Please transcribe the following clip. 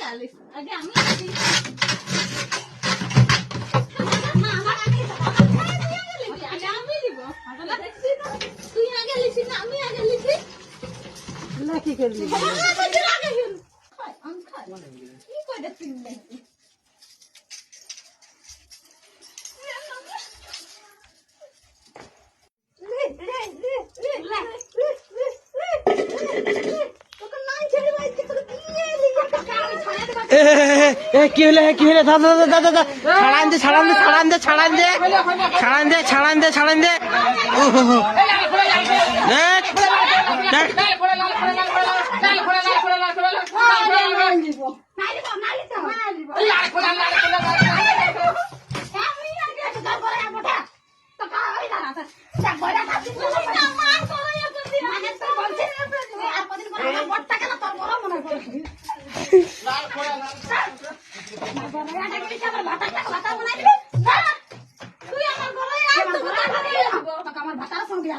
আলিস আগে আমি আসি না আমার আগে আমি দিব তুই আগে লিখি না আমি আগে লিখি না কি করলি কি করে তুই কি হলে দাদা ছাড়ান দে আমার ভাতার সঙ্গে